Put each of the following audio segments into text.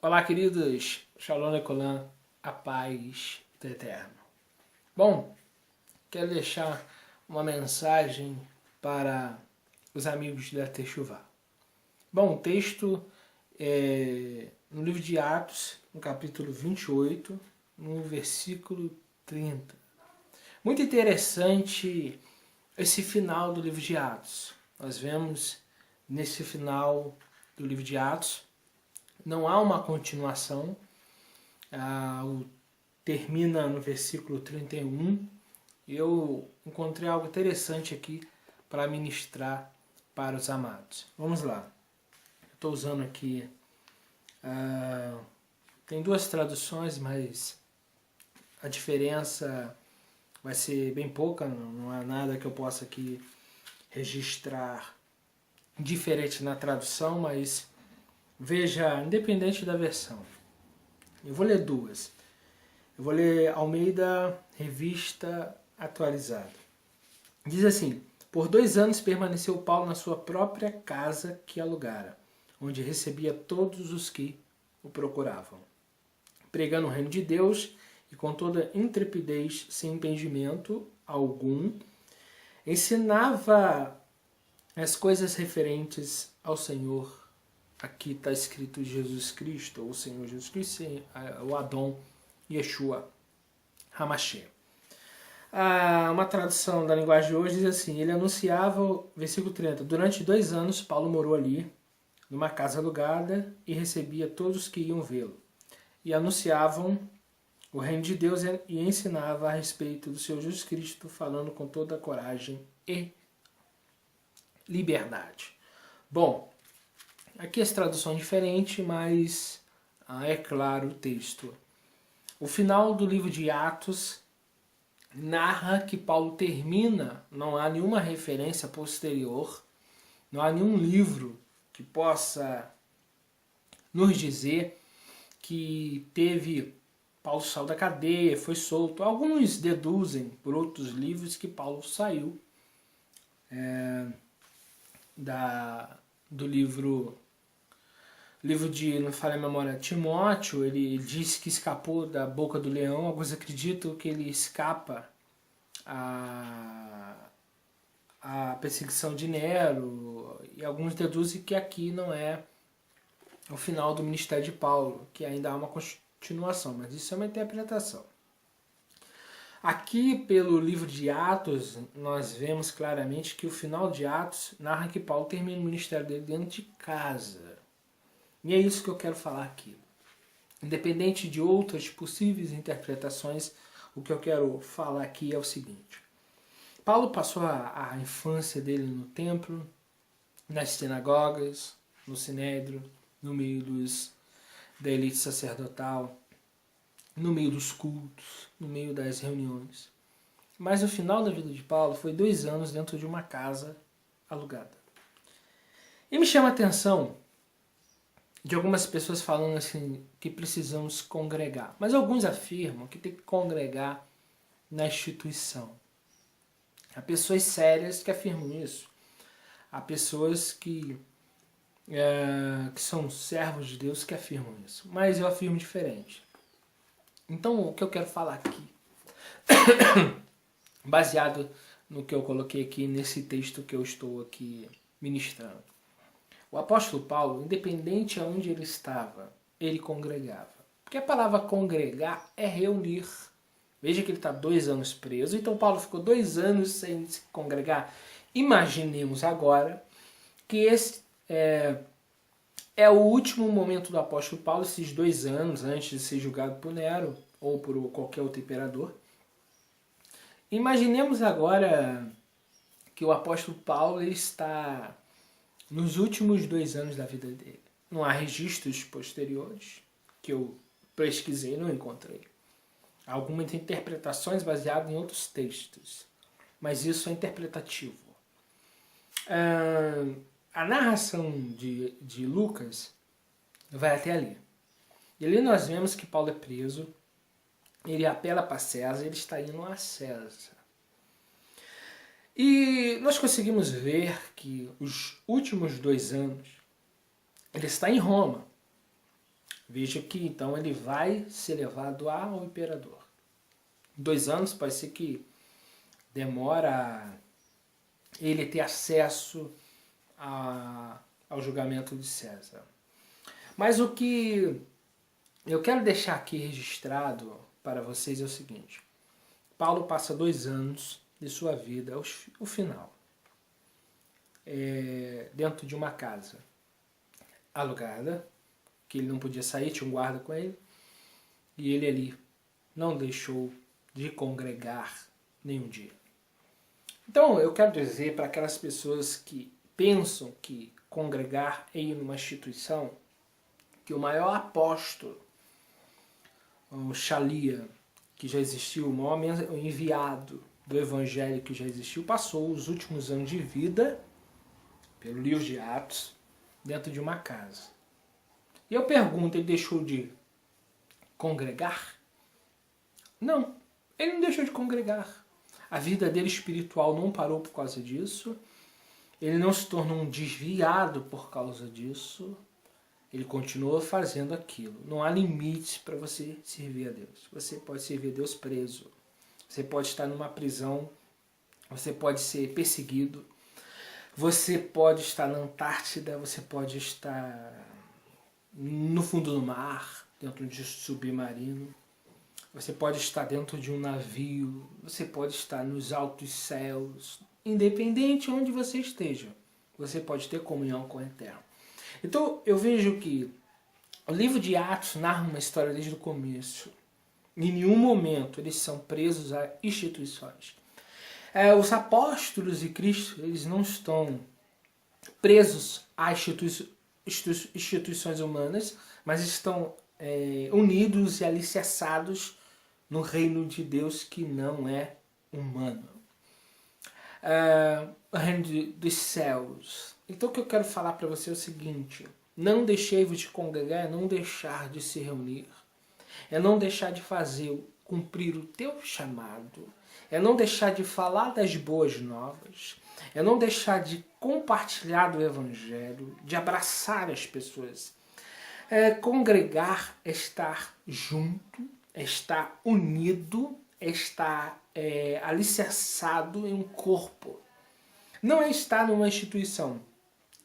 Olá, queridos. Shalom Lecolam, a paz do Eterno. Bom, quero deixar uma mensagem para os amigos da Techuvá. Bom, o texto é no livro de Atos, no capítulo 28, no versículo 30. Muito interessante esse final do livro de Atos. Nós vemos nesse final do livro de Atos, não há uma continuação, termina no versículo 31. Eu encontrei algo interessante aqui para ministrar para os amados. Vamos lá. Estou usando aqui, tem duas traduções, mas a diferença vai ser bem pouca, não há nada que eu possa aqui registrar diferente na tradução, mas veja, independente da versão. Eu vou ler duas. Eu vou ler Almeida, Revista Atualizada. Diz assim: por 2 anos permaneceu Paulo na sua própria casa que alugara, onde recebia todos os que o procuravam, pregando o reino de Deus e com toda intrepidez, sem impedimento algum, ensinava as coisas referentes ao Senhor. Aqui está escrito Jesus Cristo, ou o Senhor Jesus Cristo, o Adão Yeshua Hamashiach. Uma tradução da linguagem de hoje diz assim: ele anunciava, versículo 30, durante 2 anos Paulo morou ali, numa casa alugada, e recebia todos que iam vê-lo. E anunciavam o reino de Deus e ensinava a respeito do Senhor Jesus Cristo, falando com toda a coragem e liberdade. Bom, aqui as traduções diferentes, mas é claro o texto. O final do livro de Atos narra que Paulo termina, não há nenhuma referência posterior, não há nenhum livro que possa nos dizer que Paulo saiu da cadeia, foi solto. Alguns deduzem por outros livros que Paulo saiu do livro de, não falha a memória, Timóteo. Ele disse que escapou da boca do leão. Alguns acreditam que ele escapa a perseguição de Nero, e alguns deduzem que aqui não é o final do ministério de Paulo, que ainda há uma continuação, mas isso é uma interpretação. Aqui, pelo livro de Atos, nós vemos claramente que o final de Atos narra que Paulo termina o ministério dele dentro de casa. E é isso que eu quero falar aqui. Independente de outras possíveis interpretações, o que eu quero falar aqui é o seguinte: Paulo passou a infância dele no templo, nas sinagogas, no sinédrio, no meio da elite sacerdotal, no meio dos cultos, no meio das reuniões. Mas o final da vida de Paulo foi 2 anos dentro de uma casa alugada. E me chama a atenção de algumas pessoas falando assim que precisamos congregar. Mas alguns afirmam que tem que congregar na instituição. Há pessoas sérias que afirmam isso. Há pessoas que são servos de Deus que afirmam isso. Mas eu afirmo diferente. Então, o que eu quero falar aqui, baseado no que eu coloquei aqui nesse texto que eu estou aqui ministrando. O apóstolo Paulo, independente de onde ele estava, ele congregava. Porque a palavra congregar é reunir. Veja que ele está 2 anos preso, então Paulo ficou 2 anos sem se congregar. Imaginemos agora que esse é o último momento do apóstolo Paulo, esses 2 anos antes de ser julgado por Nero ou por qualquer outro imperador. Imaginemos agora que o apóstolo Paulo ele está nos últimos 2 anos da vida dele. Não há registros posteriores que eu pesquisei, não encontrei. Há algumas interpretações baseadas em outros textos, mas isso é interpretativo. A narração de Lucas vai até ali. E ali nós vemos que Paulo é preso, ele apela para César, ele está indo a César. E nós conseguimos ver que os últimos 2 anos ele está em Roma. Veja que então ele vai ser levado ao imperador. 2 anos pode ser que demora ele ter acesso ao julgamento de César. Mas o que eu quero deixar aqui registrado para vocês é o seguinte. Paulo passa 2 anos de sua vida, o final, dentro de uma casa alugada, que ele não podia sair, tinha um guarda com ele, e ele ali não deixou de congregar nenhum dia. Então eu quero dizer para aquelas pessoas que pensam que congregar é ir numa instituição, que o maior apóstolo, o Shalia, que já existiu, o maior enviado do evangelho que já existiu, passou os últimos anos de vida, pelo livro de Atos, dentro de uma casa. E eu pergunto, ele deixou de congregar? Não, ele não deixou de congregar. A vida dele espiritual não parou por causa disso. Ele não se tornou um desviado por causa disso. Ele continua fazendo aquilo. Não há limites para você servir a Deus. Você pode servir a Deus preso. Você pode estar numa prisão. Você pode ser perseguido. Você pode estar na Antártida. Você pode estar no fundo do mar, dentro de um submarino. Você pode estar dentro de um navio. Você pode estar nos altos céus. Independente de onde você esteja, você pode ter comunhão com o Eterno. Então eu vejo que o livro de Atos narra uma história desde o começo. Em nenhum momento eles são presos a instituições. Os apóstolos e Cristo, eles não estão presos a instituições humanas, mas estão unidos e alicerçados no reino de Deus que não é humano. O reino dos céus. Então o que eu quero falar para você é o seguinte: não deixei-vos de congregar, é não deixar de se reunir, é não deixar de cumprir o teu chamado, é não deixar de falar das boas novas, é não deixar de compartilhar do evangelho, de abraçar as pessoas. Congregar é estar junto, é estar unido, é estar alicerçado em um corpo. Não é estar numa instituição.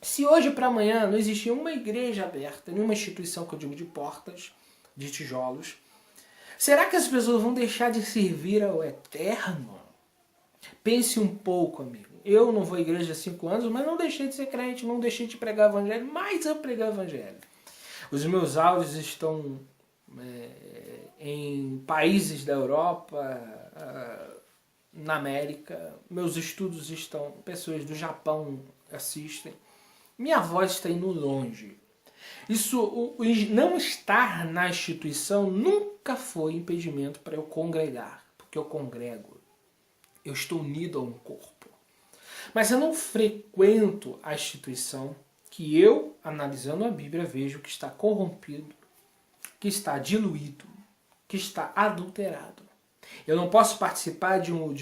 Se hoje para amanhã não existir uma igreja aberta, nenhuma instituição que eu digo de portas, de tijolos, será que as pessoas vão deixar de servir ao Eterno? Pense um pouco, amigo. Eu não vou à igreja há 5 anos, mas não deixei de ser crente, não deixei de pregar o evangelho, mas eu pregar o evangelho. Os meus áudios estão em países da Europa, na América. Meus estudos estão... Pessoas do Japão assistem. Minha voz está indo longe. Isso, não estar na instituição nunca foi impedimento para eu congregar. Porque eu congrego. Eu estou unido a um corpo. Mas eu não frequento a instituição que eu, analisando a Bíblia, vejo que está corrompido, que está diluído, que está adulterado. Eu não posso participar de um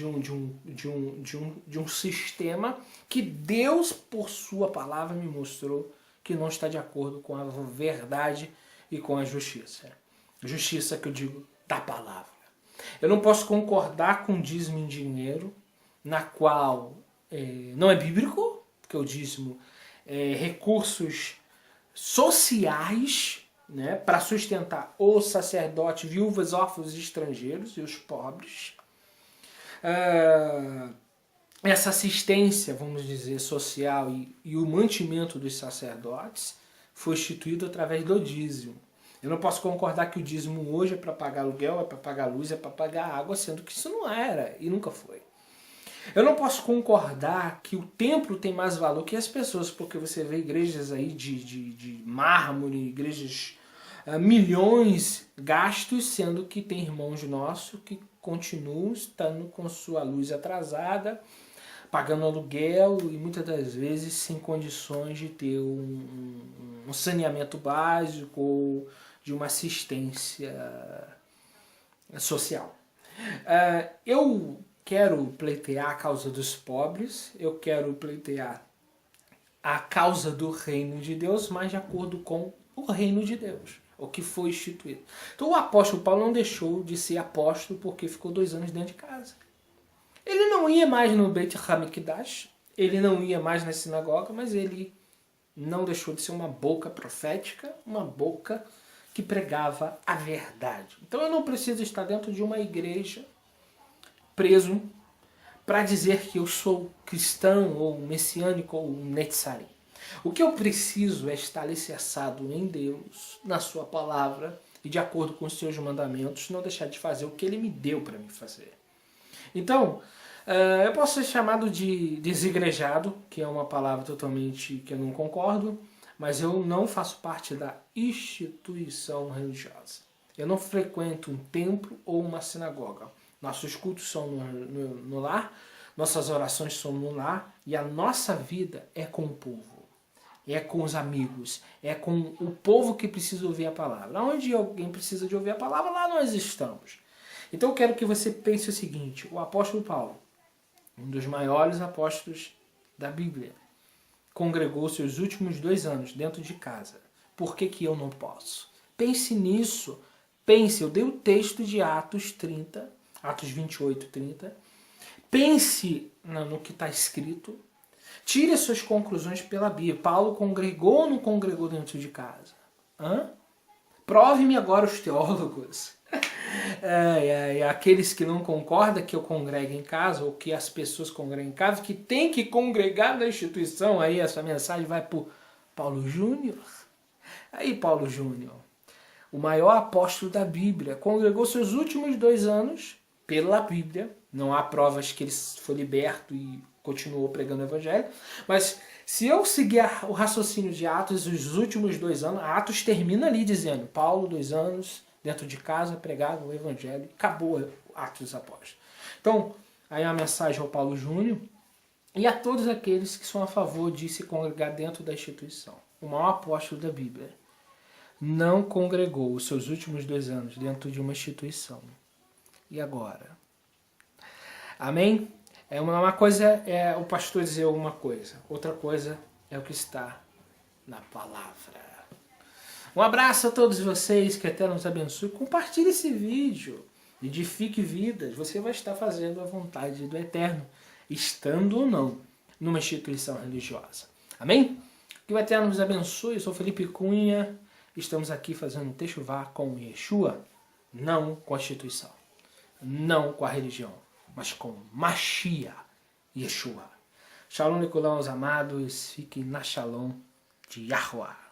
sistema que Deus, por sua palavra, me mostrou que não está de acordo com a verdade e com a justiça. Justiça que eu digo da palavra. Eu não posso concordar com dízimo em dinheiro, na qual não é bíblico, porque o dízimo recursos sociais, né, para sustentar o sacerdote, viúvas, órfãos e estrangeiros e os pobres. Essa assistência, vamos dizer, social e o mantimento dos sacerdotes foi instituído através do dízimo. Eu não posso concordar que o dízimo hoje é para pagar aluguel, é para pagar luz, é para pagar água, sendo que isso não era e nunca foi. Eu não posso concordar que o templo tem mais valor que as pessoas, porque você vê igrejas aí de mármore, igrejas milhões gastos, sendo que tem irmãos nossos que continuam estando com sua luz atrasada, pagando aluguel e muitas das vezes sem condições de ter um saneamento básico ou de uma assistência social. Eu quero pleitear a causa dos pobres, eu quero pleitear a causa do reino de Deus, mas de acordo com o reino de Deus. o que foi instituído. Então o apóstolo Paulo não deixou de ser apóstolo porque ficou 2 anos dentro de casa. Ele não ia mais no Beit HaMikdash, ele não ia mais na sinagoga, mas ele não deixou de ser uma boca profética, uma boca que pregava a verdade. Então eu não preciso estar dentro de uma igreja preso para dizer que eu sou cristão, ou messiânico, ou netzari. O que eu preciso é estar alicerçado em Deus, na sua palavra, e de acordo com os seus mandamentos, não deixar de fazer o que ele me deu para me fazer. Então, eu posso ser chamado de desigrejado, que é uma palavra totalmente que eu não concordo, mas eu não faço parte da instituição religiosa. Eu não frequento um templo ou uma sinagoga. Nossos cultos são no lar, nossas orações são no lar, e a nossa vida é com o povo. É com os amigos, é com o povo que precisa ouvir a palavra. Onde alguém precisa de ouvir a palavra, lá nós estamos. Então eu quero que você pense o seguinte: o apóstolo Paulo, um dos maiores apóstolos da Bíblia, congregou seus últimos 2 anos dentro de casa. Por que eu não posso? Pense nisso. Pense, eu dei o texto de Atos 30, Atos 28, 30. Pense no que está escrito. Tire as suas conclusões pela Bíblia. Paulo congregou ou não congregou dentro de casa? Prove-me agora os teólogos. Aqueles que não concordam que eu congregue em casa, ou que as pessoas congreguem em casa, que tem que congregar na instituição. Aí essa mensagem vai para o Paulo Júnior. Aí Paulo Júnior, o maior apóstolo da Bíblia, congregou seus últimos 2 anos pela Bíblia. Não há provas que ele foi liberto e continuou pregando o evangelho. Mas se eu seguir o raciocínio de Atos, os últimos 2 anos, Atos termina ali dizendo: Paulo, 2 anos, dentro de casa, pregava o evangelho. Acabou Atos dos Apóstolos. Então, aí a mensagem ao Paulo Júnior e a todos aqueles que são a favor de se congregar dentro da instituição. O maior apóstolo da Bíblia não congregou os seus últimos 2 anos dentro de uma instituição. E agora? Amém? Uma coisa é o pastor dizer alguma coisa, outra coisa é o que está na palavra. Um abraço a todos vocês, que Eterno nos abençoe. Compartilhe esse vídeo, edifique vidas. Você vai estar fazendo a vontade do Eterno, estando ou não numa instituição religiosa. Amém? Que o Eterno nos abençoe. Eu sou Felipe Cunha. Estamos aqui fazendo Techuvá com Yeshua, não com a instituição, não com a religião, mas com Mashiach, Yeshua. Shalom, Nicolau, amados. Fiquem na Shalom de Yahuwah.